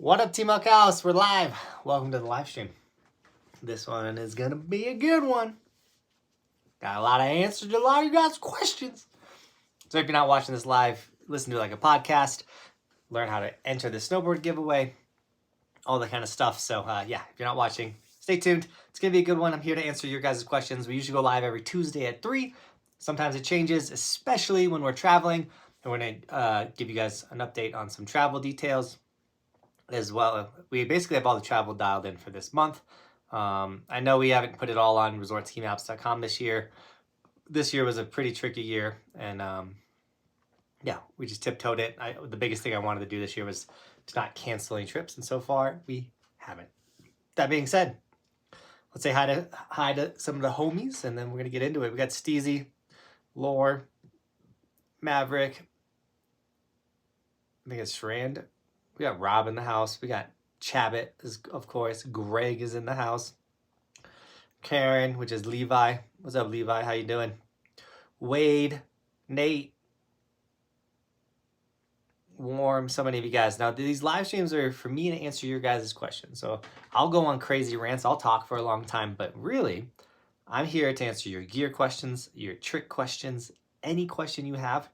What up, Team Buckhouse? We're live. Welcome to the live stream. This one is gonna be a good one. Got a lot of answers to a lot of you guys' questions. So if you're not watching this live, listen to it like a podcast. Learn how to enter the snowboard giveaway, all that kind of stuff. So yeah, if you're not watching, stay tuned. It's gonna be a good one. I'm here to answer your guys' questions. We usually go live every Tuesday at 3. Sometimes it changes, especially when we're traveling. And we're gonna give you guys an update on some travel details as well. We basically have all the travel dialed in for this month. I know we haven't put it all on resortskimaps.com this year. This year was a pretty tricky year, and yeah, we just tiptoed it. The biggest thing I wanted to do this year was to not cancel any trips, and so far we haven't. That being said, let's say hi to some of the homies, and then we're gonna get into it. We got Steezy, Lore, Maverick, I think it's Shrand. We got Rob in the house. We got Chabot, of course. Greg is in the house. Karen, which is Levi. What's up, Levi? How you doing? Wade, Nate, Warm, so many of you guys. Now, these live streams are for me to answer your guys' questions. So I'll go on crazy rants. I'll talk for a long time. But really, I'm here to answer your gear questions, your trick questions, any question you have.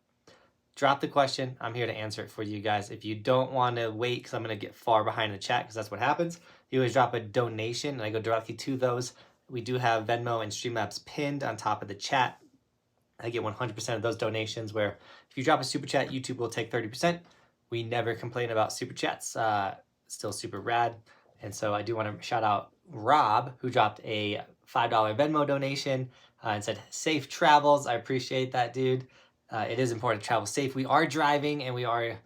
Drop the question. I'm here to answer it for you guys. If you don't want to wait, because I'm going to get far behind the chat, because that's what happens, you always drop a donation, and I go directly to those. We do have Venmo and Streamlabs pinned on top of the chat. I get 100% of those donations, where if you drop a super chat, YouTube will take 30%. We never complain about super chats. Still super rad. And so I do want to shout out Rob, who dropped a $5 Venmo donation and said, safe travels. I appreciate that, dude. It is important to travel safe. We are driving, and we are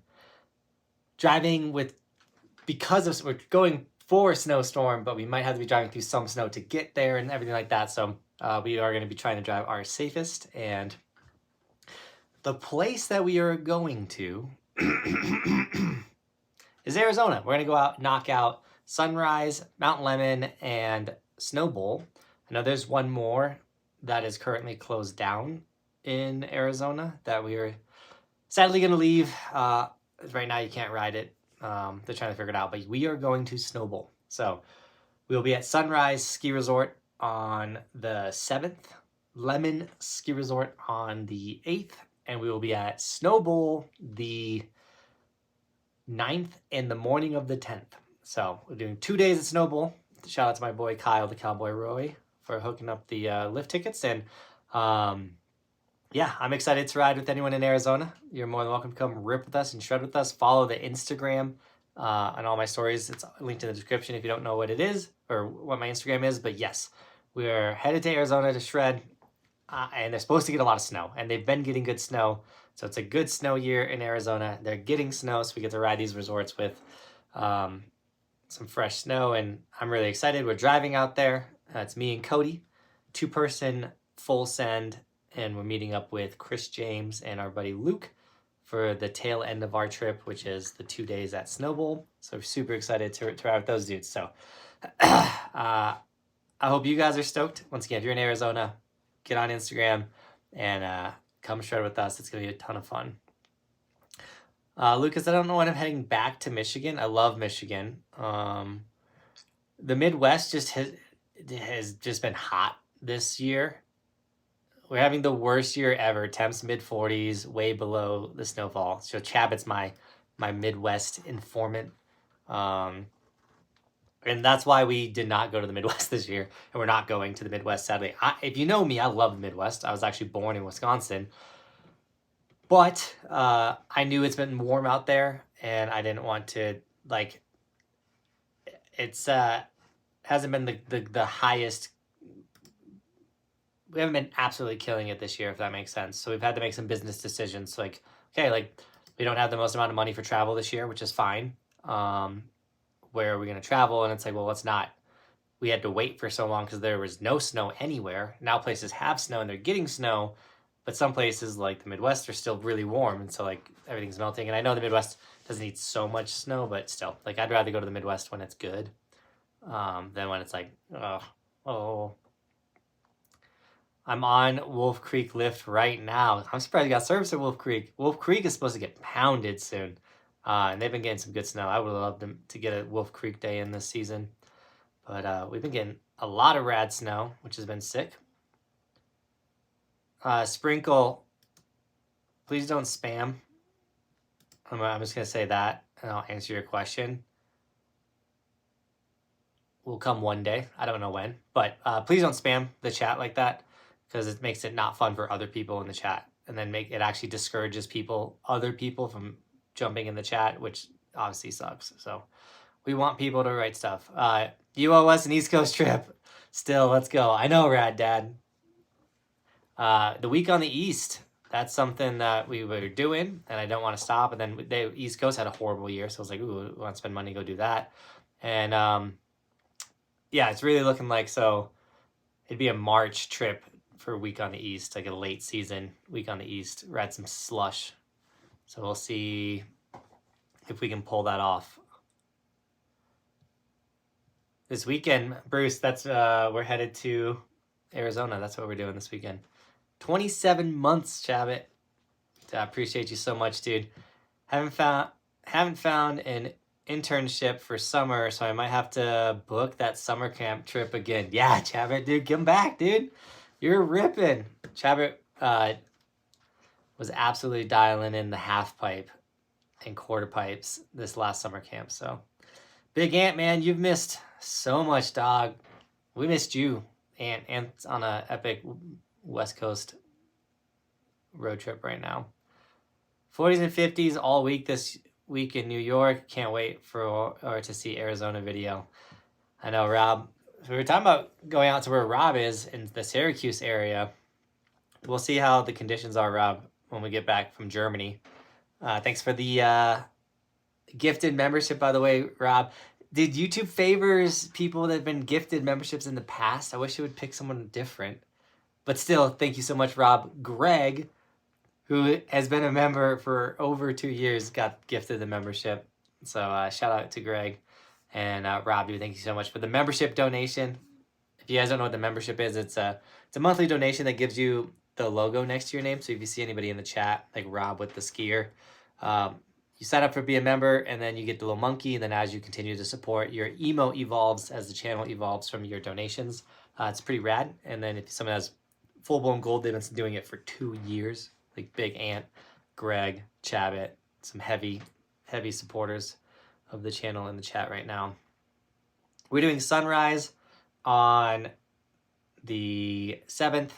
driving because we're going for a snowstorm, but we might have to be driving through some snow to get there and everything like that. So we are going to be trying to drive our safest. And the place that we are going to is Arizona. We're going to go out, knock out Sunrise, Mount Lemon, and Snow Bowl. I know there's one more that is currently closed down in Arizona that we are sadly going to leave. Right now you can't ride it. They're trying to figure it out, but we are going to Snow Bowl. So we'll be at Sunrise Ski Resort on the 7th, Lemon Ski Resort on the 8th, and we will be at Snow Bowl the 9th and the morning of the 10th. So we're doing 2 days at Snow Bowl. Shout out to my boy Kyle, the Cowboy Roy, for hooking up the lift tickets. And yeah, I'm excited to ride with anyone in Arizona. You're more than welcome to come rip with us and shred with us. Follow the Instagram on all my stories. It's linked in the description if you don't know what it is or what my Instagram is. But yes, we're headed to Arizona to shred. And they're supposed to get a lot of snow. And they've been getting good snow. So it's a good snow year in Arizona. They're getting snow, so we get to ride these resorts with some fresh snow. And I'm really excited. We're driving out there. It's me and Cody. 2-person full send. And we're meeting up with Chris James and our buddy Luke for the tail end of our trip, which is the 2 days at Snow Bowl. So we're super excited to ride with those dudes. So I hope you guys are stoked. Once again, if you're in Arizona, get on Instagram and come shred with us. It's going to be a ton of fun. Lucas, I don't know when I'm heading back to Michigan. I love Michigan. The Midwest has just been hot this year. We're having the worst year ever. Temps mid-40s, way below the snowfall. So Chabot's my Midwest informant. And that's why we did not go to the Midwest this year. And we're not going to the Midwest, sadly. If you know me, I love the Midwest. I was actually born in Wisconsin. But I knew it's been warm out there. And I didn't want to, it's hasn't been the highest. We haven't been absolutely killing it this year, if that makes sense. So we've had to make some business decisions. We don't have the most amount of money for travel this year, which is fine. Where are we going to travel? And it's like, well, let's not. We had to wait for so long because there was no snow anywhere. Now places have snow and they're getting snow, but some places like the Midwest are still really warm. And so everything's melting. And I know the Midwest doesn't need so much snow, but still, I'd rather go to the Midwest when it's good than when it's like, oh. I'm on Wolf Creek Lift right now. I'm surprised you got service at Wolf Creek. Wolf Creek is supposed to get pounded soon. And they've been getting some good snow. I would have loved them to get a Wolf Creek day in this season. But we've been getting a lot of rad snow, which has been sick. Sprinkle, please don't spam. I'm just going to say that, and I'll answer your question. Will come one day. I don't know when. But please don't spam the chat like that, because it makes it not fun for other people in the chat. And then it actually discourages other people from jumping in the chat, which obviously sucks. So we want people to write stuff. You owe us an East Coast trip. Still, let's go. I know, Rad Dad. The week on the East, that's something that we were doing, and I don't want to stop. And then the East Coast had a horrible year, so I was like, ooh, I want to spend money, go do that. And yeah, it's really looking like, so it'd be a March trip for a week on the East, like a late season week on the East. We're at some slush. So we'll see if we can pull that off. This weekend, Bruce, that's we're headed to Arizona. That's what we're doing this weekend. 27 months, Chabot. I appreciate you so much, dude. Haven't found an internship for summer, so I might have to book that summer camp trip again. Yeah, Chabot, dude, come back, dude. You're ripping. Chabot was absolutely dialing in the half pipe and quarter pipes this last summer camp. So, Big Ant, man, you've missed so much, dog. We missed you, Ant. Ant's on a epic West Coast road trip right now. 40s and 50s all week this week in New York. Can't wait to see Arizona video. I know, Rob. So we were talking about going out to where Rob is in the Syracuse area. We'll see how the conditions are, Rob, when we get back from Germany. Thanks for the gifted membership, by the way, Rob. Did YouTube favors people that have been gifted memberships in the past? I wish it would pick someone different. But still, thank you so much, Rob. Greg, who has been a member for over 2 years, got gifted the membership. So shout out to Greg. And Rob, dude, thank you so much for the membership donation. If you guys don't know what the membership is, it's a monthly donation that gives you the logo next to your name. So if you see anybody in the chat, like Rob with the skier, you sign up for be a member, and then you get the little monkey. And then as you continue to support, your emote evolves as the channel evolves from your donations. It's pretty rad. And then if someone has full-blown gold, they've been doing it for 2 years. Like Big Ant, Greg, Chabot, some heavy supporters of the channel in the chat right now. We're doing Sunrise on the 7th.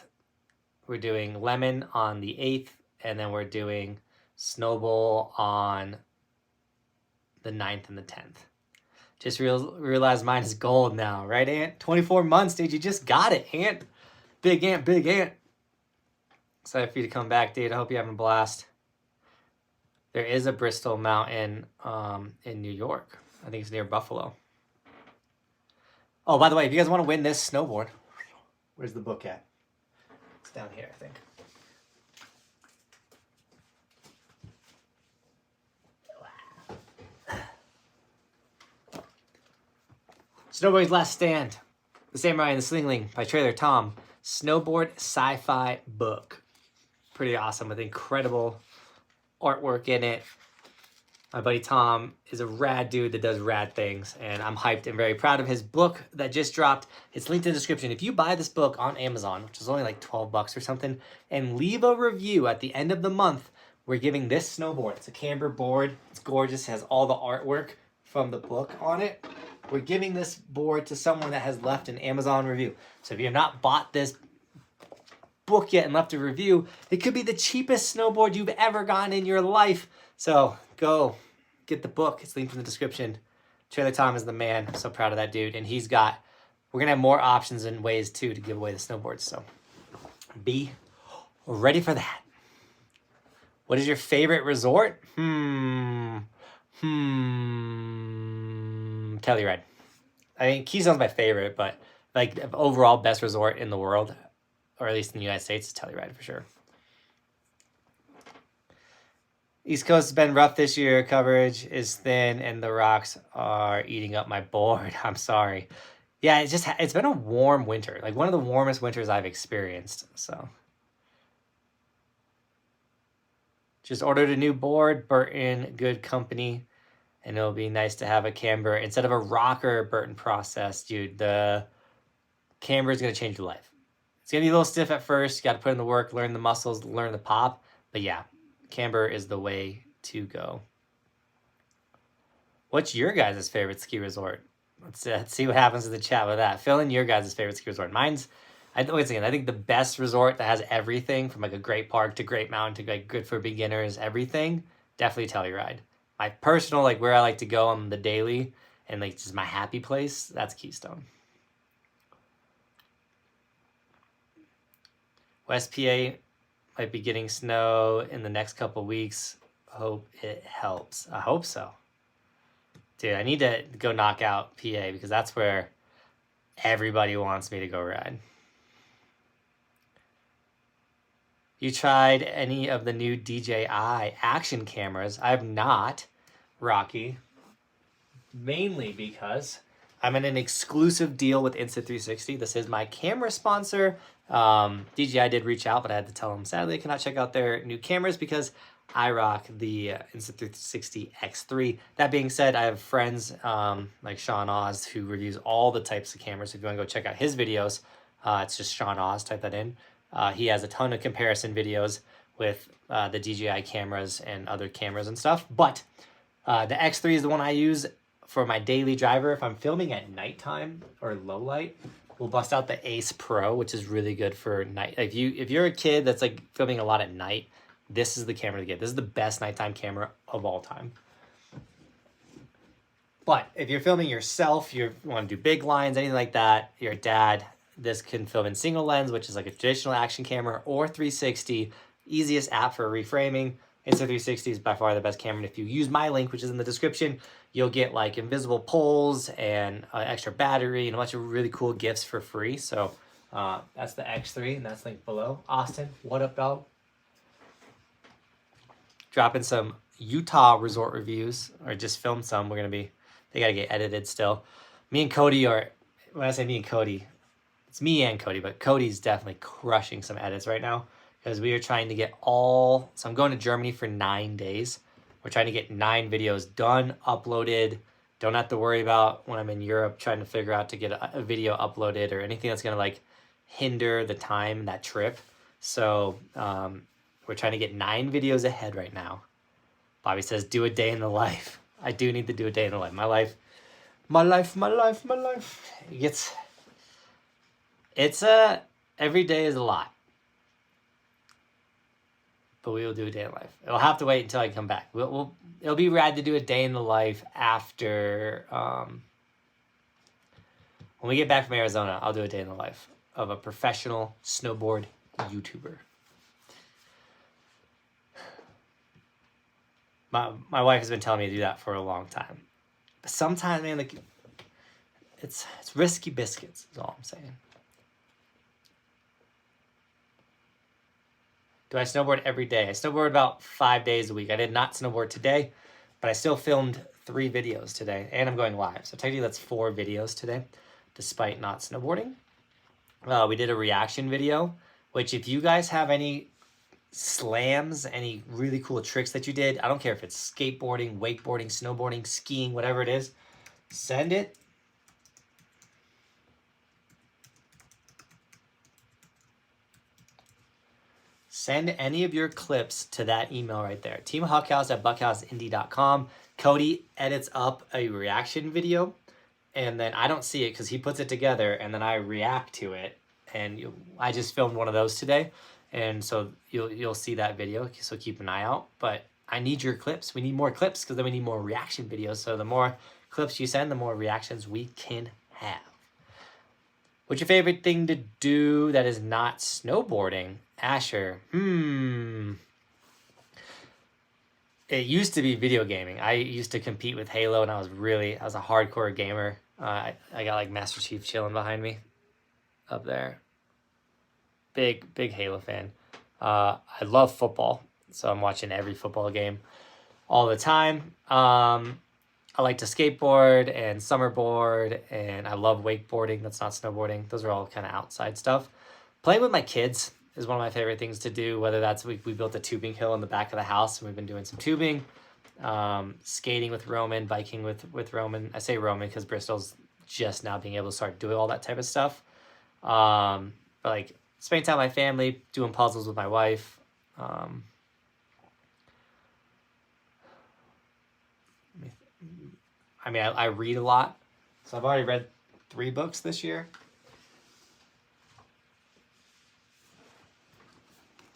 We're doing Lemon on the 8th. And then we're doing Snowball on the 9th and the 10th. Just realized mine is gold now, right, Ant? 24 months, dude. You just got it, Ant. Big Ant, Big Ant. Excited for you to come back, dude. I hope you're having a blast. There is a Bristol Mountain in New York. I think it's near Buffalo. Oh, by the way, if you guys want to win this snowboard, where's the book at? It's down here, I think. Snowboarding's Last Stand. The Samurai and the Slingling by Trailer Tom. Snowboard sci-fi book. Pretty awesome with incredible artwork in it. My buddy Tom is a rad dude that does rad things, and I'm hyped and very proud of his book that just dropped. It's linked in the description. If you buy this book on Amazon, which is only like $12 or something, and leave a review at the end of the month, we're giving this snowboard. It's a camber board. It's gorgeous. It has all the artwork from the book on it. We're giving this board to someone that has left an Amazon review. So if you have not bought this book yet and left a review, it could be the cheapest snowboard you've ever gotten in your life. So go get the book. It's linked in the description. Trailer Tom is the man. I'm so proud of that dude. And we're going to have more options and ways too to give away the snowboards. So be ready for that. What is your favorite resort? Telluride. I mean, Keyzone's my favorite, but like overall best resort in the world, or at least in the United States, is Telluride for sure. East Coast has been rough this year. Coverage is thin, and the rocks are eating up my board. I'm sorry. Yeah, it's been a warm winter, like one of the warmest winters I've experienced. So Just ordered a new board, Burton, good company. And it'll be nice to have a camber. Instead of a rocker Burton process, dude, the camber is going to change your life. It's going to be a little stiff at first. You got to put in the work, learn the muscles, learn the pop. But yeah, camber is the way to go. What's your guys' favorite ski resort? Let's see what happens in the chat with that. Fill in your guys' favorite ski resort. Mine's, I think the best resort that has everything from like a great park to great mountain to like good for beginners, everything, definitely Telluride. My personal, like where I like to go on the daily and like just my happy place, that's Keystone. West PA might be getting snow in the next couple weeks. Hope it helps. I hope so. Dude, I need to go knock out PA because that's where everybody wants me to go ride. You tried any of the new DJI action cameras? I have not, Rocky. Mainly because I'm in an exclusive deal with Insta360. This is my camera sponsor. DJI did reach out, but I had to tell them, sadly, I cannot check out their new cameras because I rock the Insta360 X3. That being said, I have friends like Sean Oz who reviews all the types of cameras. If you want to go check out his videos, it's just Sean Oz, type that in. He has a ton of comparison videos with the DJI cameras and other cameras and stuff. But the X3 is the one I use for my daily driver. If I'm filming at nighttime or low light, we'll bust out the Ace Pro, which is really good for night. If you're a kid that's like filming a lot at night, this is the camera to get. This is the best nighttime camera of all time. But if you're filming yourself, you want to do big lines, anything like that, you're a dad, this can film in single lens, which is like a traditional action camera, or 360. Easiest app for reframing. Insta360 is by far the best camera. And if you use my link, which is in the description, you'll get like invisible poles and extra battery and a bunch of really cool gifts for free. So that's the X3, and that's linked below. Austin, what up, dog? Dropping some Utah resort reviews, or just filmed some. They gotta get edited still. Me and Cody when I say me and Cody, it's me and Cody, but Cody's definitely crushing some edits right now because we are trying to get so I'm going to Germany for 9 days. We're trying to get 9 videos done, uploaded. Don't have to worry about when I'm in Europe trying to figure out to get a video uploaded or anything that's gonna like hinder the time, that trip. So we're trying to get 9 videos ahead right now. Bobby says, do a day in the life. I do need to do a day in the life. My life. Every day is a lot. But we will do a day in the life. It'll have to wait until I come back. It'll be rad to do a day in the life after, when we get back from Arizona, I'll do a day in the life of a professional snowboard YouTuber. My wife has been telling me to do that for a long time. But sometimes, man, like it's risky biscuits, is all I'm saying. Do I snowboard every day? I snowboard about 5 days a week. I did not snowboard today, but I still filmed 3 videos today, and I'm going live. So technically that's 4 videos today, despite not snowboarding. We did a reaction video, which if you guys have any slams, any really cool tricks that you did, I don't care if it's skateboarding, wakeboarding, snowboarding, skiing, whatever it is, send it. Send any of your clips to that email right there. teamhuckhouse@buckhouseindy.com. Cody edits up a reaction video, and then I don't see it because he puts it together, and then I react to it. And I just filmed one of those today, and so you'll see that video. So keep an eye out. But I need your clips. We need more clips because then we need more reaction videos. So the more clips you send, the more reactions we can have. What's your favorite thing to do that is not snowboarding? Asher. It used to be video gaming. I used to compete with Halo, and I was a hardcore gamer. I got like Master Chief chilling behind me up there. Big Halo fan. I love football, so I'm watching every football game all the time. I like to skateboard and summerboard, and I love wakeboarding. That's not snowboarding. Those are all kind of outside stuff. Playing with my kids, is one of my favorite things to do, whether that's we built a tubing hill in the back of the house and we've been doing some tubing, skating with Roman, biking with Roman. I say Roman because Bristol's just now being able to start doing all that type of stuff. But like spending time with my family, doing puzzles with my wife. I mean, I read a lot. So I've already read 3 books this year.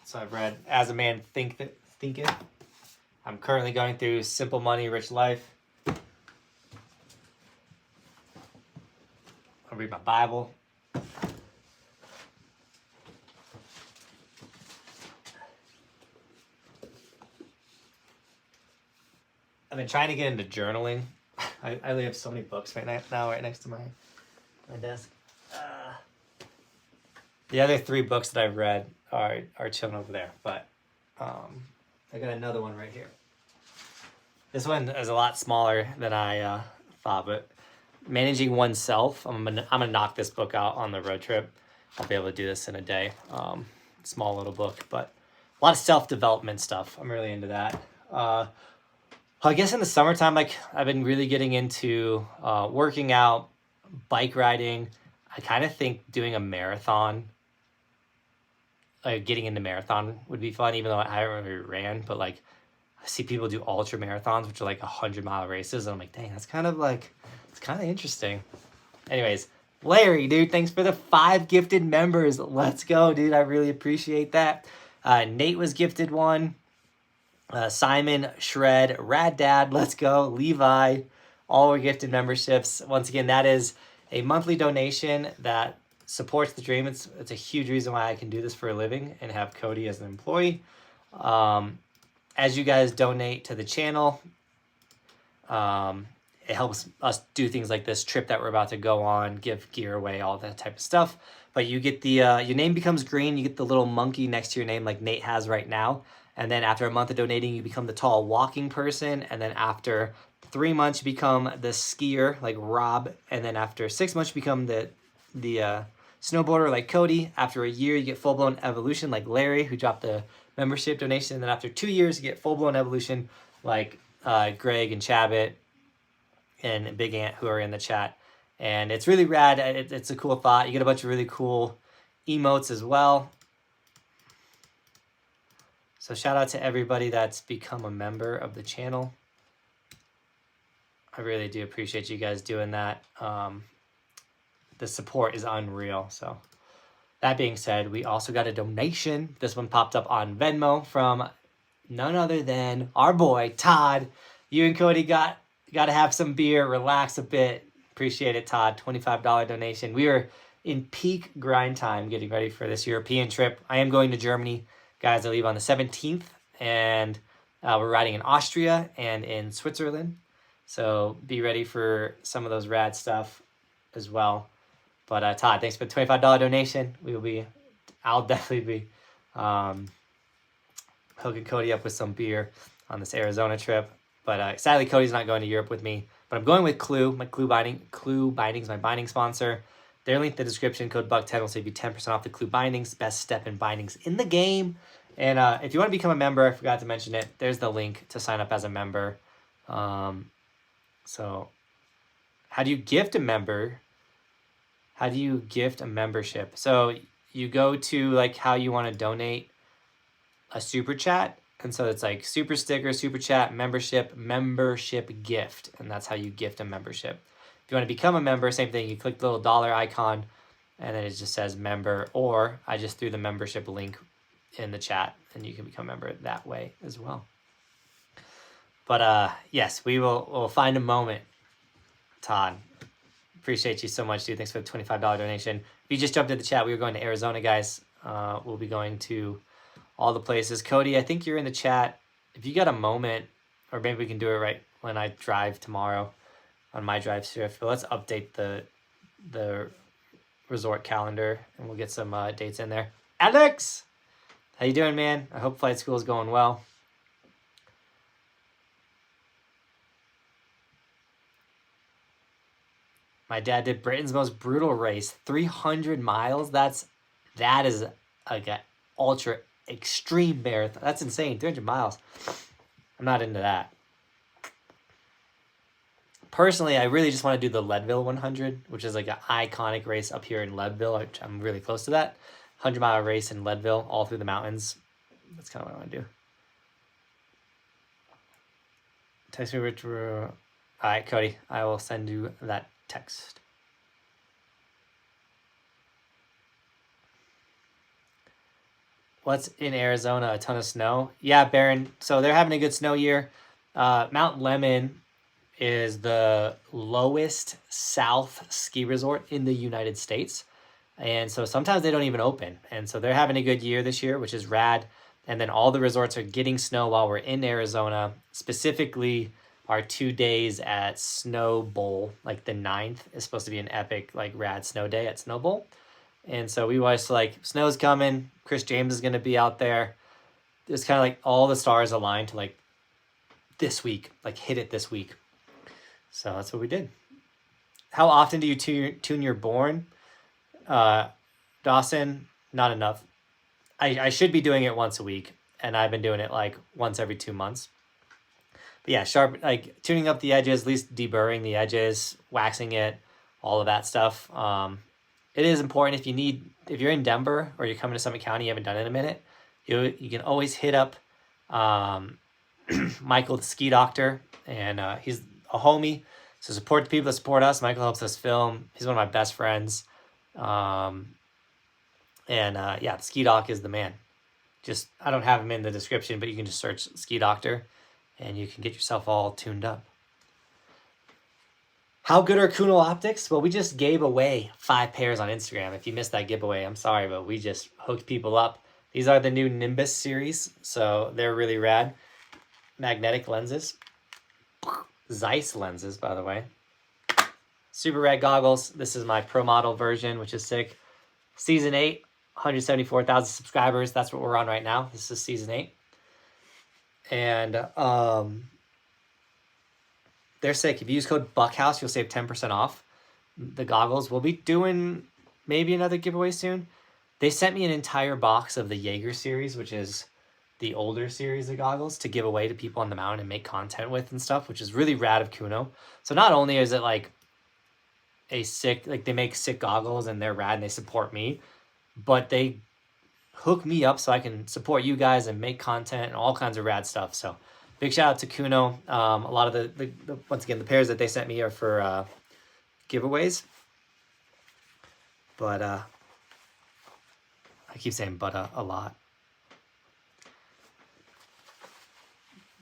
So I've read As a Man Thinketh. I'm currently going through Simple Money, Rich Life. I read my Bible. I've been trying to get into journaling. I only have so many books right now, right next to my desk. The other 3 books that I've read are chilling over there, but I got another one right here. This one is a lot smaller than I thought, but Managing Oneself. I'm gonna knock this book out on the road trip. I'll be able to do this in a day. Small little book, but a lot of self-development stuff. I'm really into that. I guess in the summertime, like I've been really getting into working out, bike riding. I kind of think doing a marathon, like getting into marathon would be fun, even though I haven't really ran, but like I see people do ultra marathons, which are like 100-mile races. And I'm like, dang, it's kind of interesting. Anyways, Larry, dude, thanks for the 5 gifted members. Let's go, dude. I really appreciate that. Nate was gifted one. Simon, Shred, Rad Dad, let's go. Levi, all were gifted memberships. Once again, that is a monthly donation that supports the dream. It's a huge reason why I can do this for a living and have Cody as an employee. As you guys donate to the channel, it helps us do things like this trip that we're about to go on, give gear away, all that type of stuff. But you get the your name becomes green. You get the little monkey next to your name like Nate has right now. And then after a month of donating, you become the tall walking person. And then after 3 months, you become the skier like Rob. And then after 6 months, you become the snowboarder like Cody. After a year, you get full-blown evolution like Larry, who dropped the membership donation. And then after 2 years, you get full-blown evolution like Greg and Chabot and Big Ant, who are in the chat. And it's really rad. It's a cool thought. You get a bunch of really cool emotes as well. So shout out to everybody that's become a member of the channel. I really do appreciate you guys doing that. The support is unreal. So that being said, we also got a donation. This one popped up on Venmo from none other than our boy, Todd. You and Cody got to have some beer, relax a bit. Appreciate it, Todd. $25 donation. We are in peak grind time getting ready for this European trip. I am going to Germany. Guys, I leave on the 17th, and we're riding in Austria and in Switzerland. So be ready for some of those rad stuff as well. But Todd, thanks for the $25 donation. I'll definitely be hooking Cody up with some beer on this Arizona trip. But sadly, Cody's not going to Europe with me. But I'm going with Clue, Clue Bindings, my binding sponsor. Their link in the description, code BUCK10 will save you 10% off the Clue Bindings, best step in bindings in the game. And if you want to become a member, I forgot to mention it, there's the link to sign up as a member. So how do you gift a member? How do you gift a membership? So you go to like how you want to donate a super chat. And so it's like super sticker, super chat, membership gift. And that's how you gift a membership. If you want to become a member, same thing. You click the little dollar icon, and then it just says member. Or I just threw the membership link in the chat, and you can become a member that way as well. But yes, we'll find a moment, Todd. Appreciate you so much, dude. Thanks for the $25 donation. If you just jumped in the chat, we were going to Arizona, guys. We'll be going to all the places. Cody, I think you're in the chat. If you got a moment, or maybe we can do it right when I drive tomorrow on my drive shift. But let's update the resort calendar, and we'll get some dates in there. Alex, how you doing, man? I hope flight school is going well. My dad did Britain's most brutal race, 300 miles. That is like ultra extreme marathon. That's insane. 300 miles. I'm not into that. Personally, I really just want to do the Leadville 100, which is like an iconic race up here in Leadville. I'm really close to that. 100-mile race in Leadville, all through the mountains. That's kind of what I want to do. Text me, Rich. All right, Cody. I will send you that text. What's in Arizona? A ton of snow. Yeah, Baron. So they're having a good snow year. Mount Lemmon is the lowest south ski resort in the United States. And so sometimes they don't even open. And so they're having a good year this year, which is rad. And then all the resorts are getting snow while we're in Arizona. Specifically, our 2 days at Snow Bowl, like the 9th, is supposed to be an epic, like rad snow day at Snow Bowl. And so we was like, snow's coming. Chris James is going to be out there. It's kind of like all the stars aligned to like this week, like hit it this week. So that's what we did. How often do you tune your Born? Dawson, not enough. I should be doing it once a week, and I've been doing it like once every 2 months. But yeah, sharp, like tuning up the edges, at least deburring the edges, waxing it, all of that stuff. It is important if you're in Denver or you're coming to Summit County, you haven't done it in a minute, you can always hit up Michael, the ski doctor, and he's a homie. So support the people that support us. Michael helps us film. He's one of my best friends. Yeah, the ski doc is the man. Just, I don't have him in the description, but you can just search ski doctor and you can get yourself all tuned up. How good are Kuno optics? Well, we just gave away 5 pairs on Instagram. If you missed that giveaway, I'm sorry, but we just hooked people up. These are the new Nimbus series, so they're really rad. Magnetic lenses. Zeiss lenses, by the way. Super rad goggles. This is my pro model version, which is sick. Season 8, 174,000 subscribers. That's what we're on right now. This is season 8. And they're sick. If you use code Buckhouse, you'll save 10% off the goggles. We'll be doing maybe another giveaway soon. They sent me an entire box of the Jaeger series, which is the older series of goggles, to give away to people on the mountain and make content with and stuff, which is really rad of Kuno. So not only is it like a sick, like they make sick goggles and they're rad and they support me, but they hook me up so I can support you guys and make content and all kinds of rad stuff. So big shout out to Kuno. A lot of the once again, the pairs that they sent me are for giveaways. But I keep saying but a lot.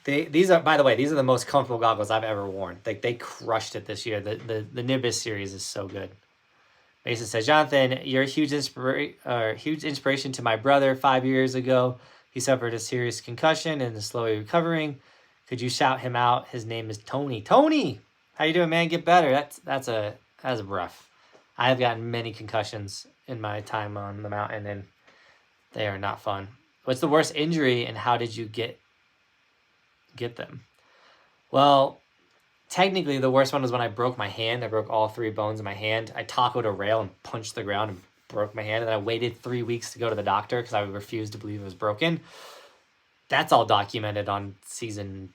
These are, by the way, these are the most comfortable goggles I've ever worn. Like they crushed it this year. The Nimbus series is so good. Mason says, Jonathan, you're a huge inspiration to my brother. 5 years ago, he suffered a serious concussion and is slowly recovering. Could you shout him out? His name is Tony. Tony, how you doing, man? Get better. That's rough. I have gotten many concussions in my time on the mountain, and they are not fun. What's the worst injury, and how did you get them? Well, technically the worst one was when I broke my hand. I broke all 3 bones in my hand. I tacoed a rail and punched the ground and broke my hand, and then I waited 3 weeks to go to the doctor because I refused to believe it was broken. That's all documented on season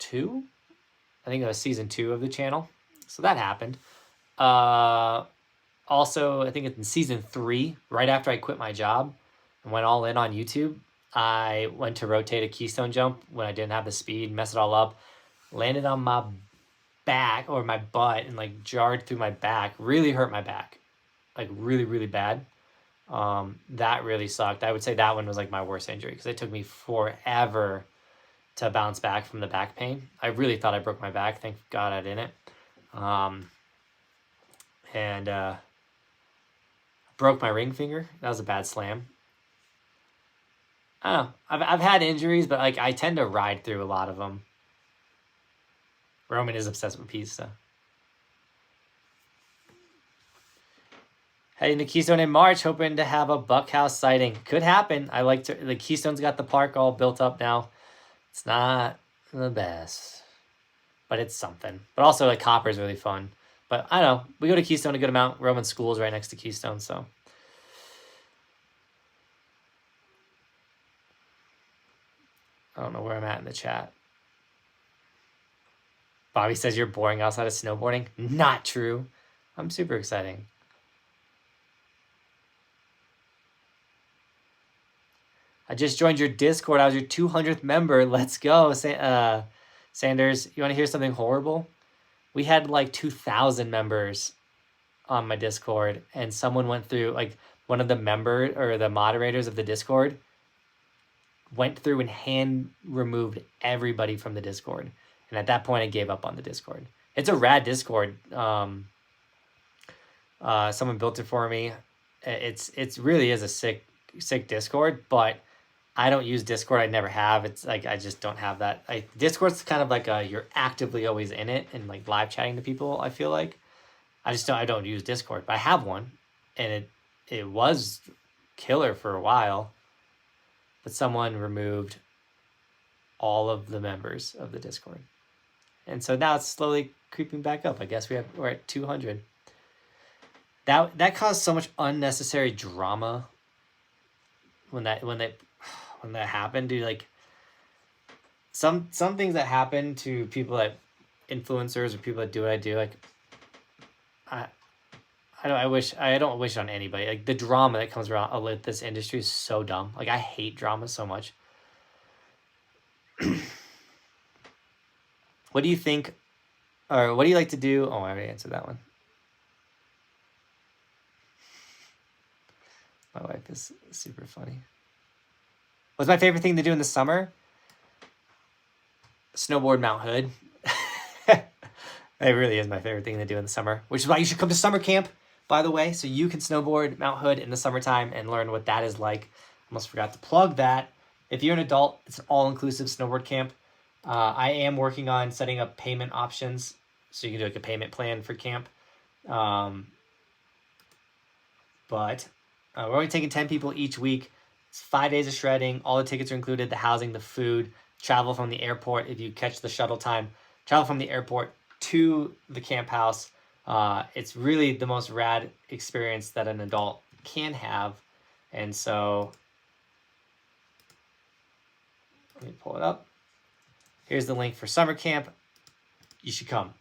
2. I think it was season 2 of the channel. So that happened. Also, I think it's in season 3, right after I quit my job and went all in on YouTube, I went to rotate a keystone jump when I didn't have the speed, messed it all up, landed on my back or my butt and like jarred through my back, really hurt my back, like really, really bad. That really sucked. I would say that one was like my worst injury because it took me forever to bounce back from the back pain. I really thought I broke my back. Thank God I didn't. Broke my ring finger. That was a bad slam. I don't know. I've had injuries, but like I tend to ride through a lot of them. Roman is obsessed with pizza. Heading to Keystone in March, hoping to have a Buckhouse sighting. Could happen. I like to. The Keystone's got the park all built up now. It's not the best, but it's something. But also, like Copper is really fun. But I don't know. We go to Keystone a good amount. Roman's school is right next to Keystone, so. I don't know where I'm at in the chat. Bobby says you're boring outside of snowboarding. Not true. I'm super exciting. I just joined your Discord. I was your 200th member. Let's go. Sanders, you want to hear something horrible? We had like 2,000 members on my Discord, and someone went through, like, one of the moderators of the Discord went through and hand removed everybody from the Discord. And at that point, I gave up on the Discord. It's a rad Discord. Someone built it for me. It's really is a sick Discord, but I don't use Discord. I never have. It's like I just don't have that. Discord's kind of like you're actively always in it and like live chatting to people. I feel like I don't use Discord, but I have one, and it was killer for a while, but someone removed all of the members of the Discord, and so now it's slowly creeping back up. I guess we're at 200. That caused so much unnecessary drama when that happened, dude. Like some things that happen to people that influencers or people that do what I do, like I don't wish on anybody. Like the drama that comes around with this industry is so dumb. Like I hate drama so much. What do you think, or what do you like to do? Oh, I already answered that one. My wife is super funny. What's my favorite thing to do in the summer? Snowboard Mount Hood. It really is my favorite thing to do in the summer, which is why you should come to summer camp, by the way, so you can snowboard Mount Hood in the summertime and learn what that is like. Almost forgot to plug that. If you're an adult, it's an all-inclusive snowboard camp. I am working on setting up payment options, so you can do like a payment plan for camp. But we're only taking 10 people each week. It's 5 days of shredding. All the tickets are included, the housing, the food, travel from the airport if you catch the shuttle time, travel from the airport to the camp house. It's really the most rad experience that an adult can have. And so let me pull it up. Here's the link for summer camp. You should come.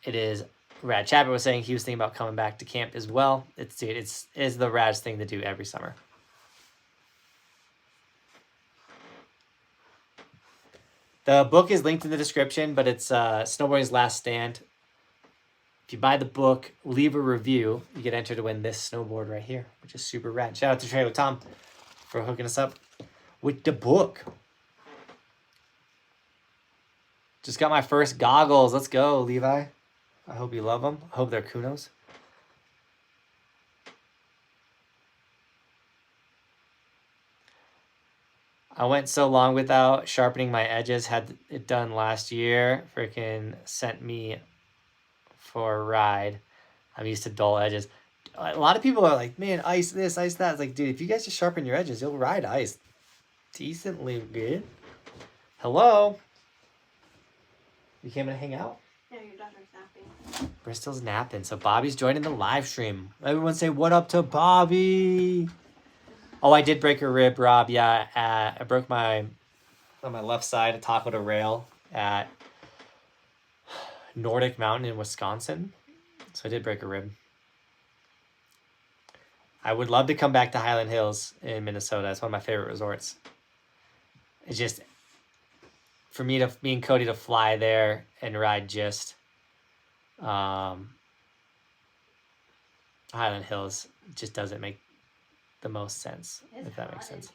It is rad. Chadwick was saying he was thinking about coming back to camp as well. It's the raddest thing to do every summer. The book is linked in the description, but it's Snowboarding's Last Stand. If you buy the book, leave a review, you get entered to win this snowboard right here, which is super rad. Shout out to Trailer Tom for hooking us up with the book. Just got my first goggles. Let's go, Levi. I hope you love them. I hope they're Kunos. I went so long without sharpening my edges. Had it done last year. Freaking sent me for a ride. I'm used to dull edges. A lot of people are like, man, ice this, ice that. It's like, dude, if you guys just sharpen your edges, you'll ride ice decently good. Hello? You came to hang out? Yeah, your daughter's napping. Bristol's napping. So Bobby's joining the live stream. Everyone say what up to Bobby. Oh, I did break a rib, Rob. Yeah, I broke on my left side, a taco to rail at Nordic Mountain in Wisconsin. So I did break a rib. I would love to come back to Highland Hills in Minnesota. It's one of my favorite resorts. It's just, for me and Cody to fly there and ride just Highland Hills just doesn't make the most sense, if that makes sense.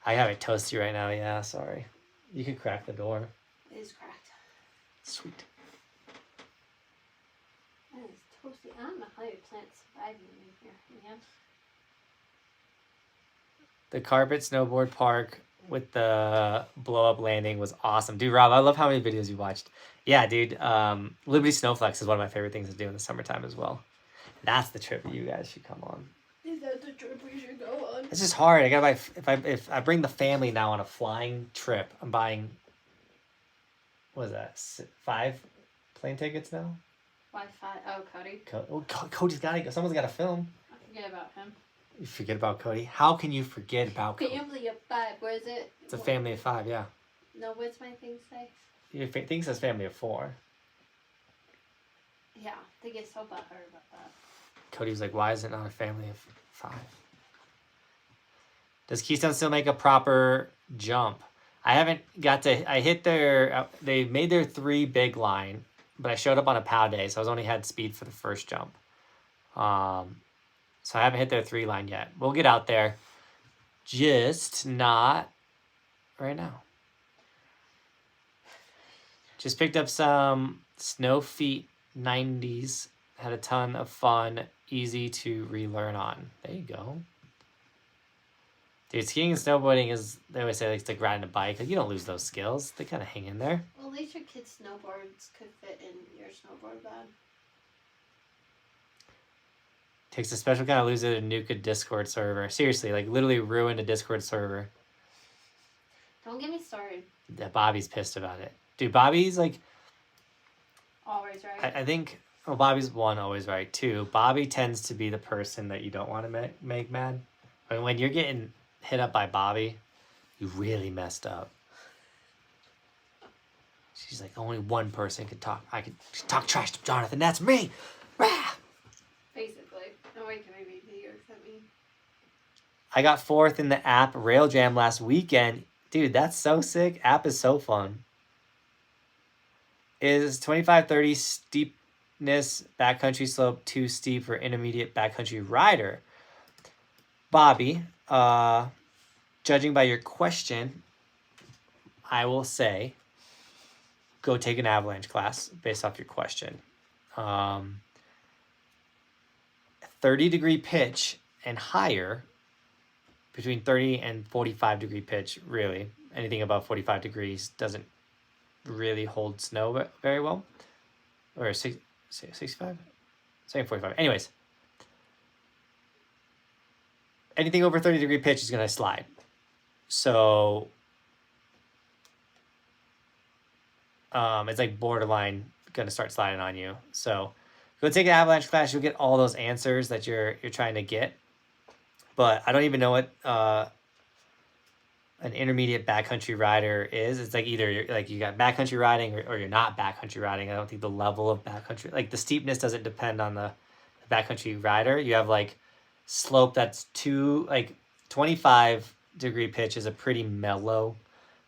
I have it toasty right now. Yeah, sorry. You can crack the door. It is cracked. Sweet. That is toasty. I don't know how your plants surviving in here. Yeah. The carpet snowboard park with the blow up landing was awesome. Dude, Rob, I love how many videos you watched. Yeah, dude. Liberty Snowflex is one of my favorite things to do in the summertime as well. That's the trip that you guys should come on. Is that the trip we should go on? It's just hard. I gotta buy, if I bring the family now on a flying trip, I'm buying, what is that, 5 plane tickets now? Wi-Fi. Oh, Cody. Cody's gotta go. Someone's gotta film. I forget about him. You forget about Cody? How can you forget about Cody? Family of 5. Where is it? It's a family of 5, yeah. No, what's my thing say? Your thing says family of 4. Yeah, they get so butthurt about that. Cody was like, why is it not a family of 5? Does Keystone still make a proper jump? I haven't got to... I hit their... They made their 3 big line, but I showed up on a POW day, so I only had speed for the first jump. So I haven't hit their 3 line yet. We'll get out there. Just not right now. Just picked up some Snow Feet 90s. Had a ton of fun. Easy to relearn on. There you go. Dude, skiing and snowboarding is, they always say, like, it's like riding a bike. Like, you don't lose those skills. They kind of hang in there. Well, at least your kids' snowboards could fit in your snowboard bag. Takes a special kind of loser to nuke a Discord server. Seriously, like, literally ruin a Discord server. Don't get me started. That Bobby's pissed about it. Dude, Bobby's, like... Always right. I think... Well, Bobby's, 1, always right. 2, Bobby tends to be the person that you don't want to make mad. When you're getting hit up by Bobby, you really messed up. She's like, only one person could talk. I could talk trash to Johnathan. That's me. Rah! Basically. Oh, wait, can I read you except me? I got 4th in the app Rail Jam last weekend. Dude, that's so sick. App is so fun. Is 25-30 steepness backcountry slope too steep for intermediate backcountry rider? Bobby, judging by your question, I will say go take an avalanche class based off your question. 30-degree pitch and higher, between 30 and 45 degree pitch, really. Anything above 45 degrees doesn't really hold snow very well. Or 65? Saying 45. Anyways. Anything over 30-degree pitch is going to slide. So it's like borderline going to start sliding on you. So go take an avalanche class. You'll get all those answers that you're trying to get. But I don't even know what an intermediate backcountry rider is. It's like either you got backcountry riding or you're not backcountry riding. I don't think the level of backcountry, like the steepness doesn't depend on the backcountry rider. You have like slope that's 25-degree pitch is a pretty mellow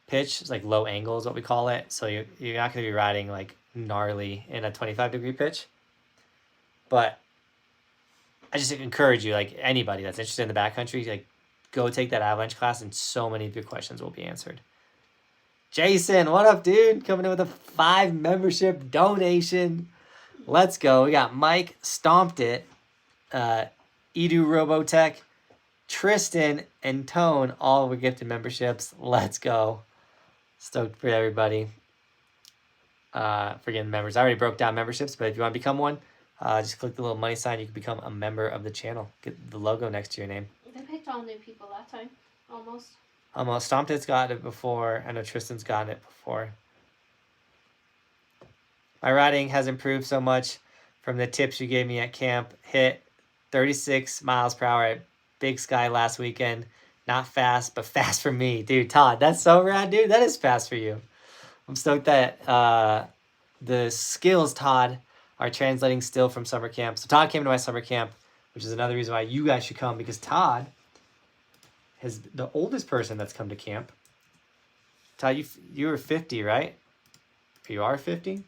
pitch. It's like low angle is what we call it. So you're not going to be riding like gnarly in a 25-degree pitch. But I just encourage you, like anybody that's interested in the backcountry, like go take that avalanche class and so many of your questions will be answered. Jason, what up, dude? Coming in with a 5 membership donation. Let's go. We got Mike, Stomped It, Edu Robotech, Tristan, and Tone, all were gifted memberships. Let's go. Stoked for everybody. For getting members. I already broke down memberships, but if you want to become one, just click the little money sign. You can become a member of the channel. Get the logo next to your name. They picked all new people that time. Almost. Stomped It's gotten it before. I know Tristan's gotten it before. My riding has improved so much from the tips you gave me at camp. Hit 36 miles per hour at Big Sky last weekend. Not fast, but fast for me. Dude, Todd, that's so rad, dude. That is fast for you. I'm stoked that the skills, Todd, are translating still from summer camp. So Todd came to my summer camp, which is another reason why you guys should come, because Todd is the oldest person that's come to camp. Todd, you were 50, right? You are 50?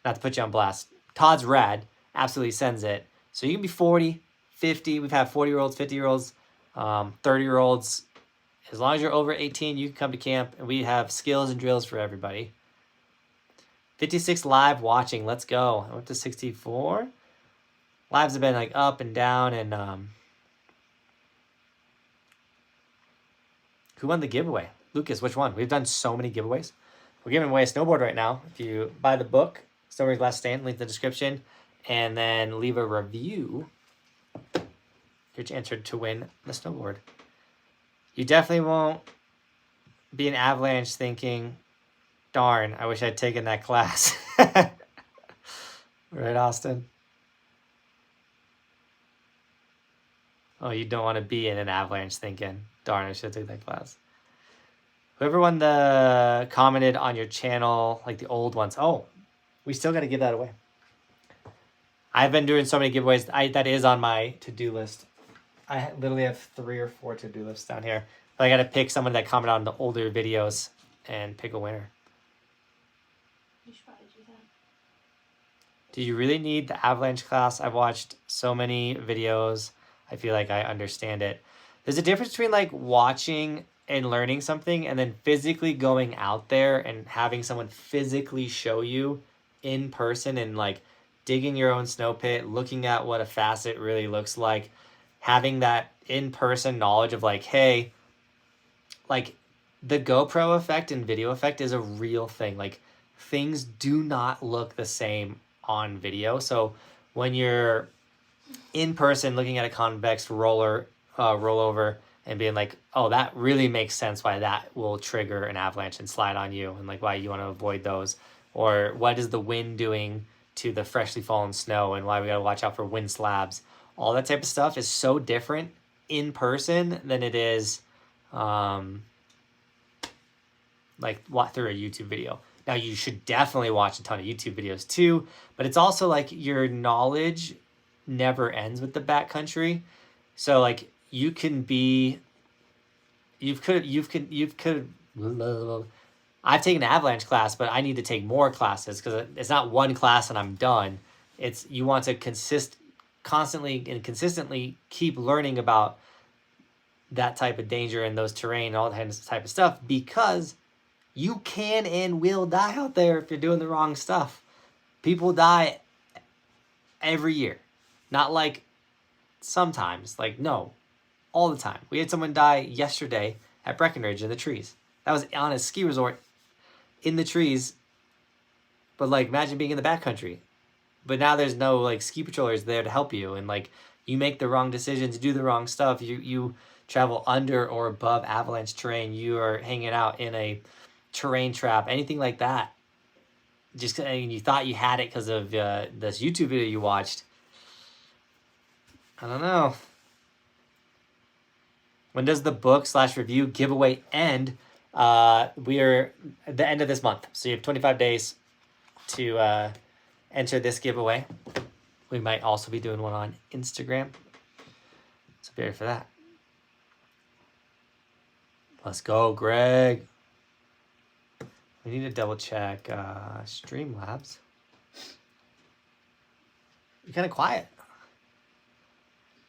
Not to put you on blast. Todd's rad. Absolutely sends it. So you can be 40, 50. We've had 40-year-olds, 50-year-olds, 30-year-olds. As long as you're over 18, you can come to camp, and we have skills and drills for everybody. 56 live watching. Let's go. I went to 64. Lives have been like up and down, and who won the giveaway? Lucas, which one? We've done so many giveaways. We're giving away a snowboard right now. If you buy the book, Snowboard's Last Stand, link in the description, and then leave a review, you're entered to win the snowboard. You definitely won't be an avalanche thinking, darn, I wish I'd taken that class. Right, Austin? Oh, you don't want to be in an avalanche thinking, darn, I should have took that class. Whoever won the commented on your channel, like the old ones. Oh, we still got to give that away. I've been doing so many giveaways. That is on my to-do list. I literally have 3 or 4 to-do lists down here. But I got to pick someone that commented on the older videos and pick a winner. You should probably do that. Do you really need the avalanche class? I've watched so many videos. I feel like I understand it. There's a difference between like watching and learning something and then physically going out there and having someone physically show you in person and like digging your own snow pit, looking at what a facet really looks like, having that in-person knowledge of like, hey, like the GoPro effect and video effect is a real thing. Like things do not look the same on video. So when you're in person looking at a convex rollover and being like, oh, that really makes sense why that will trigger an avalanche and slide on you and like why you want to avoid those, or what is the wind doing to the freshly fallen snow and why we got to watch out for wind slabs. All that type of stuff is so different in person than it is like through a YouTube video. Now you should definitely watch a ton of YouTube videos too, but it's also like your knowledge never ends with the backcountry. So like you could I've taken an avalanche class, but I need to take more classes because it's not one class and I'm done. It's you want to constantly and consistently keep learning about that type of danger and those terrain and all that type of stuff, because you can and will die out there if you're doing the wrong stuff. People die every year. Not like sometimes, like no, all the time. We had someone die yesterday at Breckenridge in the trees. That was on a ski resort in the trees. But like imagine being in the backcountry. But now there's no like ski patrollers there to help you, and like you make the wrong decisions, do the wrong stuff, you travel under or above avalanche terrain, you are hanging out in a terrain trap, anything like that. Just you thought you had it because of this YouTube video you watched. I don't know. When does the book/review giveaway end? We are at the end of this month, so you have 25 days to enter this giveaway. We might also be doing one on Instagram, so be ready for that. Let's go, Greg. We need to double check Streamlabs. You're kind of quiet.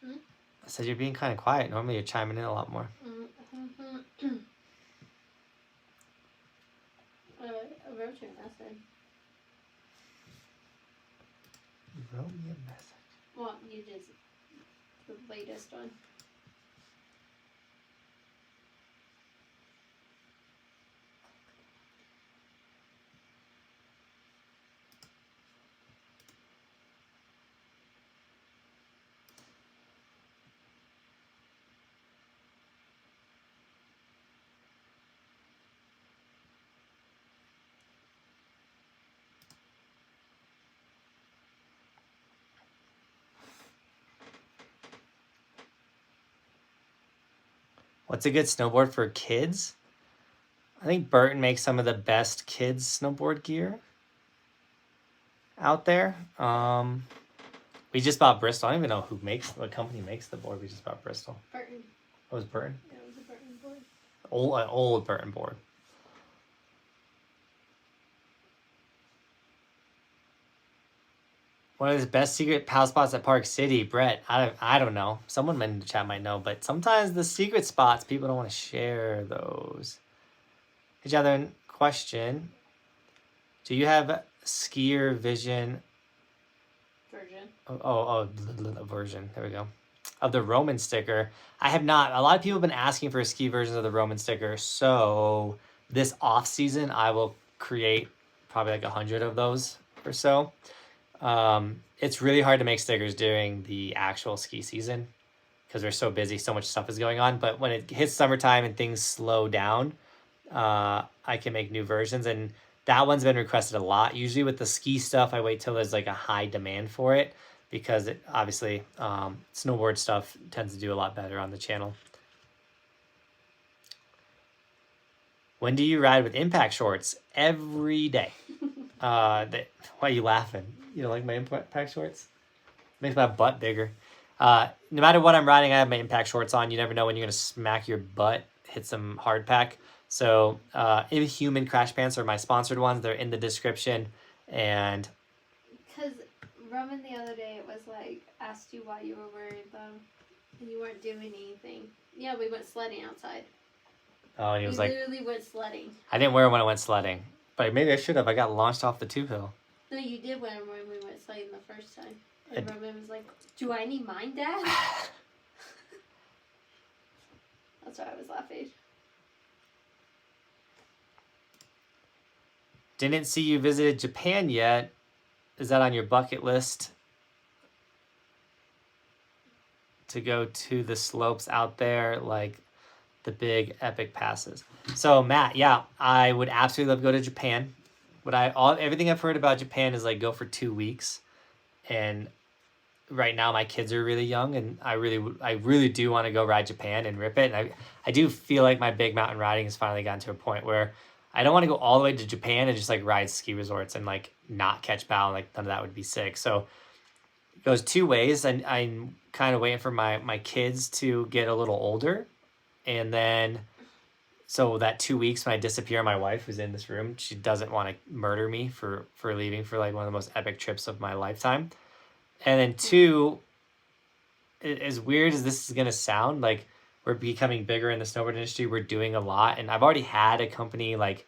I said you're being kind of quiet. Normally you're chiming in a lot more. I wrote you a message. You wrote me a message. Well, you just the latest one. What's a good snowboard for kids? I think Burton makes some of the best kids snowboard gear out there. We just bought Bristol. I don't even know what company makes the board. We just bought Bristol. Burton. What was Burton? Yeah, it was a Burton board. Old Burton board. One of the best secret pal spots at Park City, Brett. I don't know. Someone in the chat might know, but sometimes the secret spots, people don't want to share those. Hey, Johnathan, question. Do you have skier vision? Version. There we go. Of the Roman sticker. I have not. A lot of people have been asking for ski versions of the Roman sticker. So this off season, I will create probably like 100 of those or so. It's really hard to make stickers during the actual ski season because we're so busy, so much stuff is going on. But when it hits summertime and things slow down, I can make new versions, and that one's been requested a lot. Usually with the ski stuff, I wait till there's like a high demand for it because it obviously snowboard stuff tends to do a lot better on the channel. When do you ride with impact shorts? Every day. Why are you laughing? You don't like my impact shorts? Makes my butt bigger. No matter what I'm riding, I have my impact shorts on. You never know when you're gonna smack your butt, hit some hard pack. So Inhuman crash pants are my sponsored ones. They're in the description. And Because Roman the other day was like, asked you why you were wearing them, and you weren't doing anything. Yeah, we went sledding outside. oh, and he was we like, literally went sledding. I didn't wear them when I went sledding, but maybe I should have. I got launched off the tube hill. No, you did wear them when we went sledding the first time. And Roman was like, do I need mine, Dad? That's why I was laughing. Didn't see you visited Japan yet. Is that on your bucket list? To go to the slopes out there, like the big epic passes. So Matt, yeah, I would absolutely love to go to Japan. Everything I've heard about Japan is like go for 2 weeks, and right now my kids are really young, and I really do want to go ride Japan and rip it. And I do feel like my big mountain riding has finally gotten to a point where I don't want to go all the way to Japan and just like ride ski resorts and like not catch bow. Like none of that would be sick. So it goes 2 ways, and I'm kind of waiting for my kids to get a little older, and then so that 2 weeks when I disappear, my wife who's in this room, she doesn't want to murder me for leaving for like one of the most epic trips of my lifetime. And then 2, as weird as this is going to sound, like we're becoming bigger in the snowboard industry. We're doing a lot. And I've already had a company like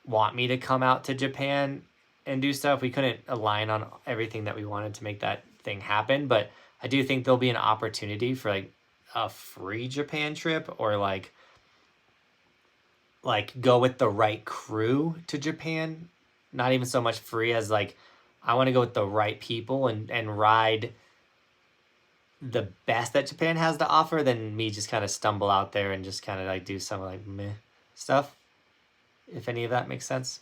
want me to come out to Japan and do stuff. We couldn't align on everything that we wanted to make that thing happen. But I do think there'll be an opportunity for like a free Japan trip, or like go with the right crew to Japan. Not even so much free as like, I want to go with the right people and ride the best that Japan has to offer than me just kind of stumble out there and just kind of like do some like meh stuff. If any of that makes sense.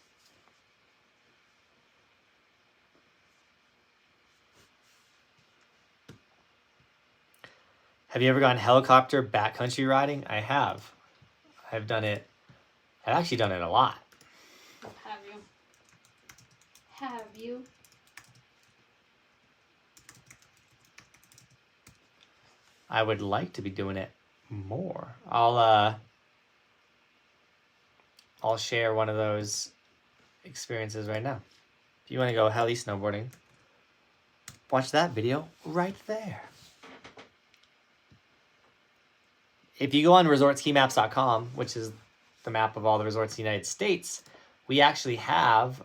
Have you ever gone helicopter backcountry riding? I have. I've done it. I've actually done it a lot. Have you? Have you? I would like to be doing it more. I'll share one of those experiences right now. If you want to go heli snowboarding, watch that video right there. If you go on resortskimaps.com, which is the map of all the resorts in the United States, we actually have,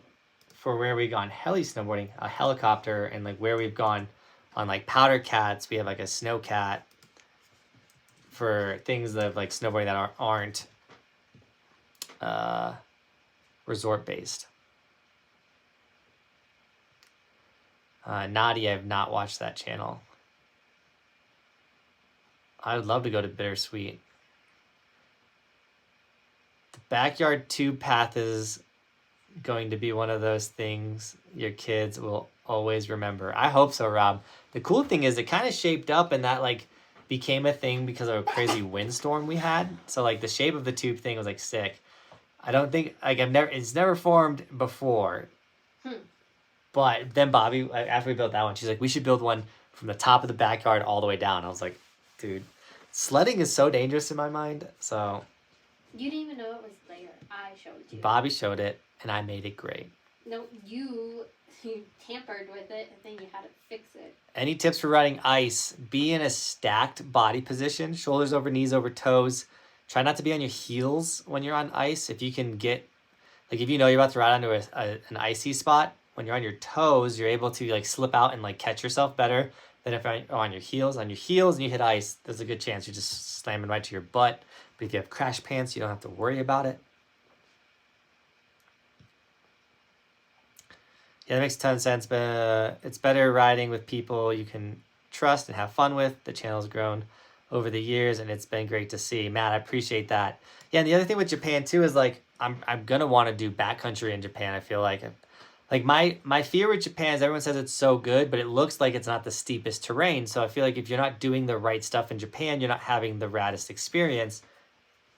for where we've gone heli snowboarding, a helicopter, and like where we've gone on like powder cats, we have like a snow cat for things that like snowboarding that aren't resort based. Nadia, I have not watched that channel. I would love to go to Bittersweet. The backyard tube path is going to be one of those things your kids will always remember. I hope so, Rob. The cool thing is it kind of shaped up, and that like became a thing because of a crazy windstorm we had. So like the shape of the tube thing was like sick. I don't think like it's never formed before. But then Bobby, after we built that one, she's like, we should build one from the top of the backyard all the way down. I was like, dude, sledding is so dangerous in my mind. So You didn't even know it was there. I showed you. Bobby showed it, and I made it great. No, you tampered with it, and then you had to fix it. Any tips for riding ice? Be in a stacked body position, shoulders over knees over toes. Try not to be on your heels when you're on ice. If you can get, like if you know you're about to ride onto an icy spot, when you're on your toes, you're able to like slip out and like catch yourself better than if you're on your heels. On your heels and you hit ice, there's a good chance you're just slamming right to your butt. But if you have crash pants, you don't have to worry about it. Yeah, that makes a ton of sense, but it's better riding with people you can trust and have fun with. The channel's grown over the years, and it's been great to see. Matt, I appreciate that. Yeah, and the other thing with Japan, too, is, like, I'm going to want to do backcountry in Japan, I feel like Like my fear with Japan is everyone says it's so good, but it looks like it's not the steepest terrain. So I feel like if you're not doing the right stuff in Japan, you're not having the raddest experience.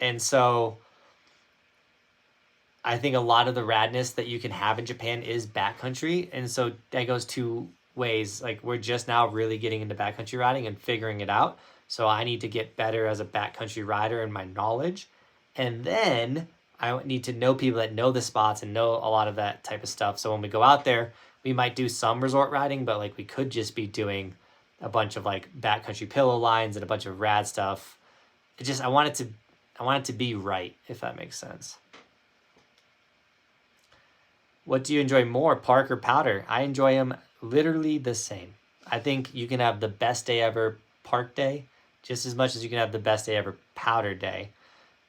And so I think a lot of the radness that you can have in Japan is backcountry. And so that goes two ways. Like we're just now really getting into backcountry riding and figuring it out. So I need to get better as a backcountry rider in my knowledge. And then I need to know people that know the spots and know a lot of that type of stuff. So when we go out there, we might do some resort riding, but like we could just be doing a bunch of like backcountry pillow lines and a bunch of rad stuff. I want it to be right, if that makes sense. What do you enjoy more, park or powder? I enjoy them literally the same. I think you can have the best day ever park day just as much as you can have the best day ever powder day.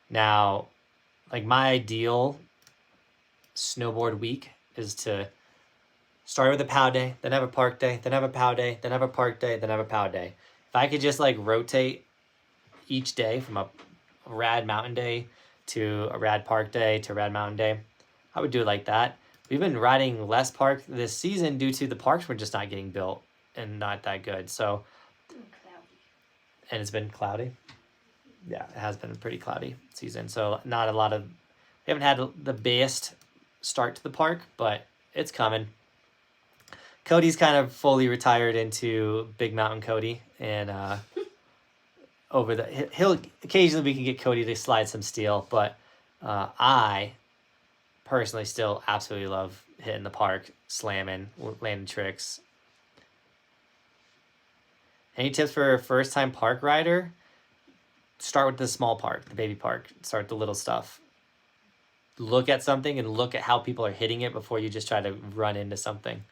Now, like my ideal snowboard week is to start with a pow day, then have a park day, then have a pow day, then have a park day, then have a pow day. If I could just like rotate each day from a rad mountain day to a rad park day to a rad mountain day, I would do it like that. We've been riding less park this season due to the parks were just not getting built and not that good. So, and it's been cloudy. Yeah, it has been a pretty cloudy season. So not a lot of, we haven't had the best start to the park, but it's coming. Cody's kind of fully retired into Big Mountain Cody, and he'll occasionally we can get Cody to slide some steel, but I personally still absolutely love hitting the park, slamming, landing tricks. Any tips for a first time park rider? Start with the small park, the baby park. Start with the little stuff. Look at something and look at how people are hitting it before you just try to run into something.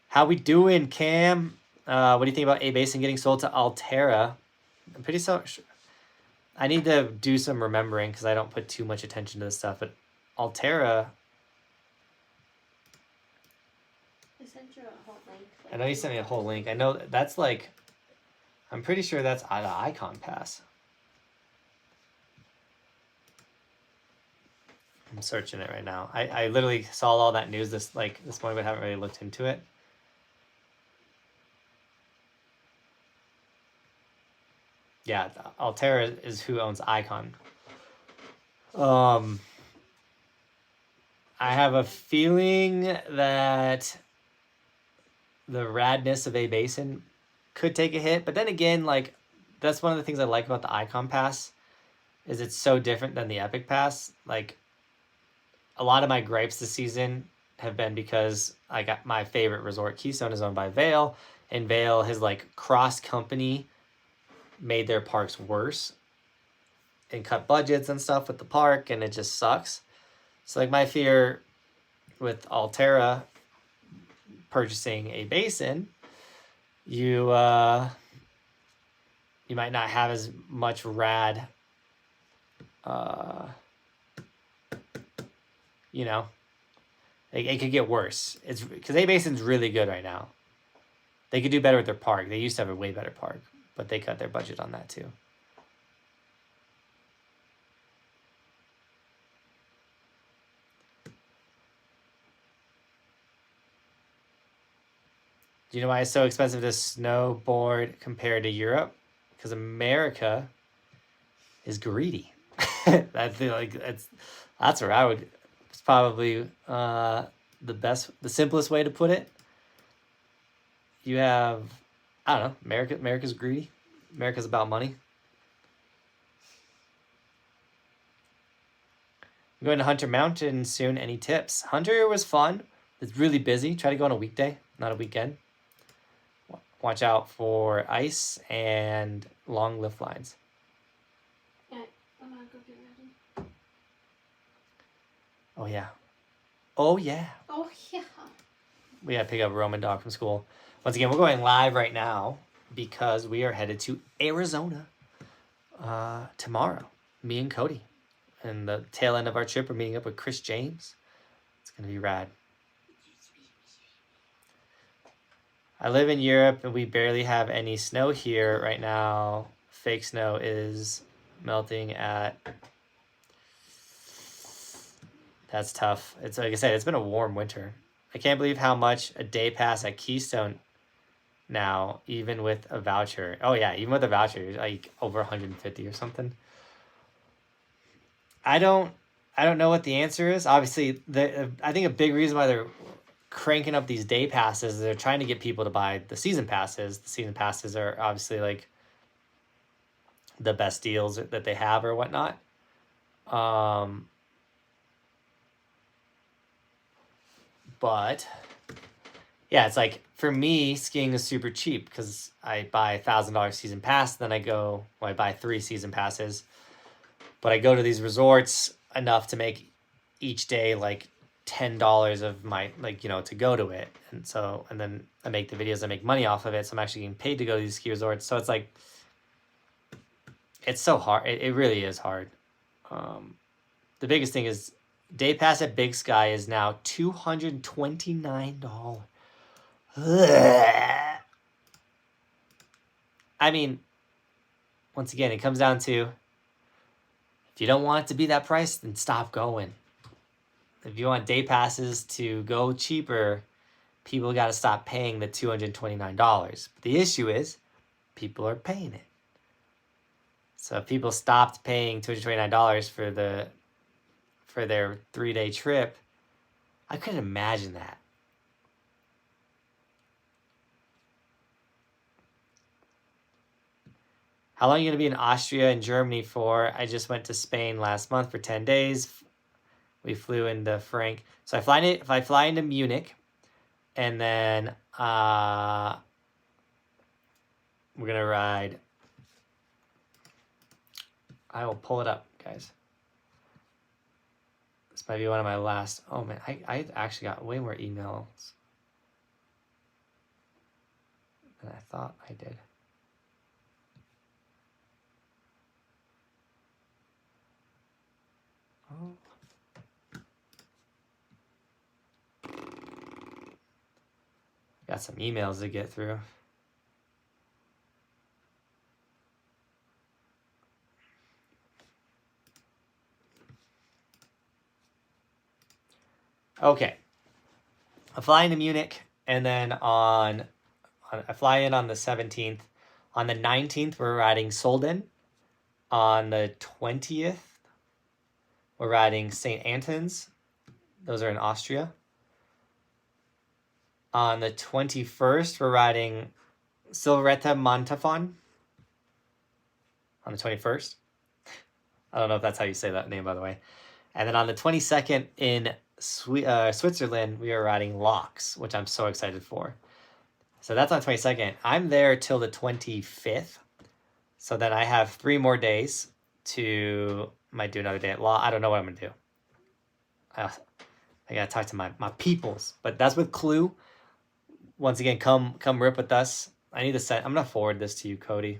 How we doing, Cam? What do you think about A-Basin getting sold to Altera? I'm pretty sure. I need to do some remembering because I don't put too much attention to this stuff. But Altera. I sent you a whole link. I know you sent me a whole link. I know that's like. I'm pretty sure that's the Icon Pass. I'm searching it right now. I literally saw all that news this morning, but haven't really looked into it. Yeah, Altera is who owns Icon. I have a feeling that the radness of A-Basin could take a hit, but then again, like that's one of the things I like about the Icon Pass is it's so different than the Epic Pass. Like a lot of my gripes this season have been because I got my favorite resort, Keystone, is owned by Vail, and Vail has like cross company made their parks worse and cut budgets and stuff with the park, and it just sucks. So like my fear with Altera purchasing A-Basin, you might not have as much rad it could get worse. It's because A-Basin's really good right now. They could do better with their park. They used to have a way better park, but they cut their budget on that too. Do you know why it's so expensive to snowboard compared to Europe? Because America is greedy. That's where I would. It's probably the simplest way to put it. You have, I don't know, America's greedy. America's about money. I'm going to Hunter Mountain soon. Any tips? Hunter was fun. It's really busy. Try to go on a weekday, not a weekend. Watch out for ice and long lift lines. Yeah, I'm gonna go get ready. Oh yeah. Oh yeah. Oh yeah. We gotta pick up Roman dog from school. Once again, we're going live right now because we are headed to Arizona tomorrow. Me and Cody. And the tail end of our trip, we're meeting up with Chris James. It's gonna be rad. I live in Europe and we barely have any snow here right now. Fake snow is melting at That's tough. It's like I said, it's been a warm winter. I can't believe how much a day pass at Keystone now, even with a voucher. Oh yeah, even with a voucher, like over 150 or something. I don't know what the answer is. Obviously, I think a big reason why they're cranking up these day passes is they're trying to get people to buy the season passes. The season passes are obviously like the best deals that they have or whatnot. But yeah, it's like for me, skiing is super cheap because I buy $1,000 season pass. Then I buy 3 season passes, but I go to these resorts enough to make each day like $10 of my to go to it, and then I make the videos, I make money off of it, so I'm actually getting paid to go to these ski resorts. So it's like it's so hard. It really is hard. The biggest thing is day pass at Big Sky is now $229. I mean, once again, it comes down to if you don't want it to be that price, then stop going. If you want day passes to go cheaper, people got to stop paying the $229. But the issue is people are paying it. So if people stopped paying $229 for their 3-day trip, I couldn't imagine that. How long are you going to be in Austria and Germany for? I just went to Spain last month for 10 days. We flew into Frank. So if I fly into Munich, and then we're going to ride. I will pull it up, guys. This might be one of my last. Oh, man. I actually got way more emails than I thought I did. Oh. Got some emails to get through. Okay. I fly into Munich, and then I fly in on the 17th. On the 19th, we're riding Solden. On the 20th, we're riding St. Antons. Those are in Austria. On the 21st, we're riding Silverthorne Montafon. On the 21st. I don't know if that's how you say that name, by the way. And then on the 22nd in Switzerland, we are riding Locks, which I'm so excited for. So that's on the 22nd. I'm there till the 25th. So then I have 3 more days might do another day at law. I don't know what I'm going to do. I got to talk to my peoples. But that's with Clue. Once again, come rip with us. I'm going to forward this to you, Cody.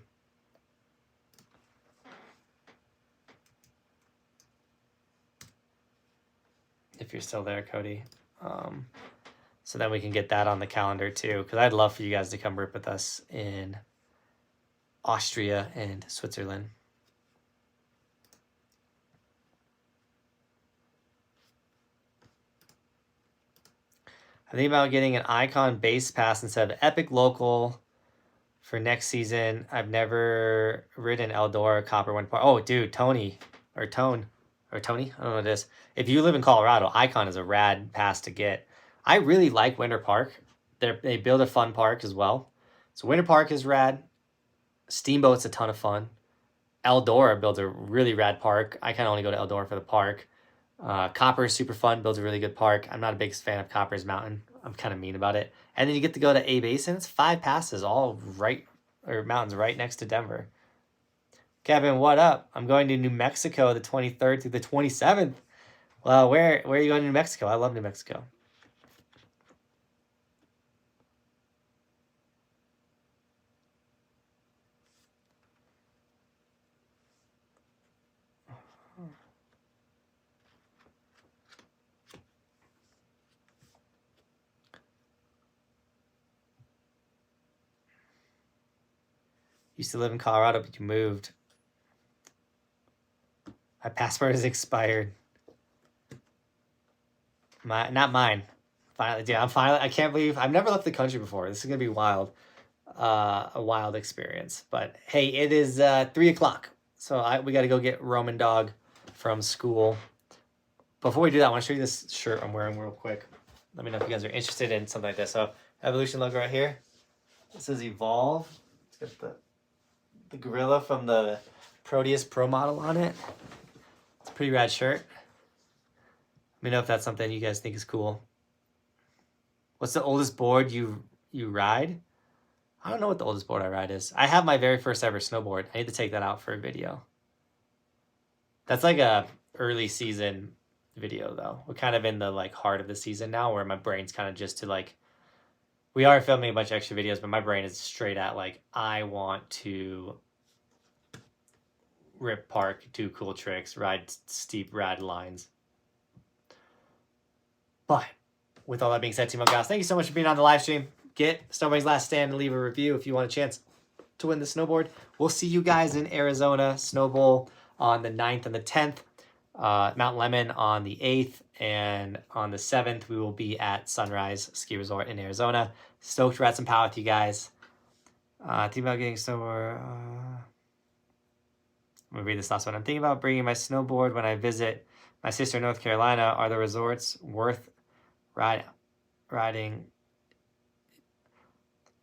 If you're still there, Cody. So then we can get that on the calendar too, because I'd love for you guys to come rip with us in Austria and Switzerland. I think about getting an Icon base pass instead of Epic Local for next season. I've never ridden Eldora, Copper, One Park. Oh, dude, Tony. I don't know what it is. If you live in Colorado, Icon is a rad pass to get. I really like Winter Park. They build a fun park as well. So Winter Park is rad. Steamboat's a ton of fun. Eldora builds a really rad park. I kind of only go to Eldora for the park. Copper is super fun, builds a really good park. I'm not a big fan of Copper's Mountain. I'm kind of mean about it. And then you get to go to A Basin. It's 5 passes, mountains right next to Denver. Kevin, what up? I'm going to New Mexico the 23rd through the 27th. Well, where are you going to New Mexico? I love New Mexico. Used to live in Colorado, but you moved. My passport is expired. Not mine. Finally, dude, I can't believe I've never left the country before. This is gonna be wild. A wild experience. But hey, it is 3 o'clock. So we gotta go get Roman Dog from school. Before we do that, I want to show you this shirt I'm wearing real quick. Let me know if you guys are interested in something like this. So Evolution logo right here. This is Evolve. It's got the gorilla from the Proteus Pro model on it. It's a pretty rad shirt. Let me know if that's something you guys think is cool. What's the oldest board you ride? I don't know what the oldest board I ride is. I have my very first ever snowboard. I need to take that out for a video. That's like a early season video though. We're kind of in the like heart of the season now where my brain's kind of just to like, we are filming a bunch of extra videos, but my brain is straight at like, I want to rip park, do cool tricks, ride steep rad lines. But with all that being said, Team Buckhouse, thank you so much for being on the live stream. Get Snowboarding's Last Stand and leave a review if you want a chance to win the snowboard. We'll see you guys in Arizona Snow Bowl on the 9th and the 10th. Mount Lemon on the 8th, and on the 7th we will be at Sunrise Ski Resort in Arizona. Stoked to ride some power with you guys. Thinking about getting snowboard. I'm gonna read this last one. I'm thinking about bringing my snowboard when I visit my sister in North Carolina. Are the resorts worth riding?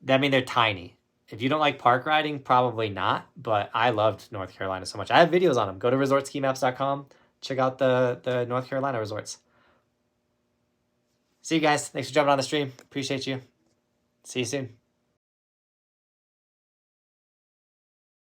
I mean, they're tiny. If you don't like park riding, probably not. But I loved North Carolina so much. I have videos on them. Go to resortskimaps.com. Check out the North Carolina resorts. See you guys. Thanks for jumping on the stream. Appreciate you. See you soon.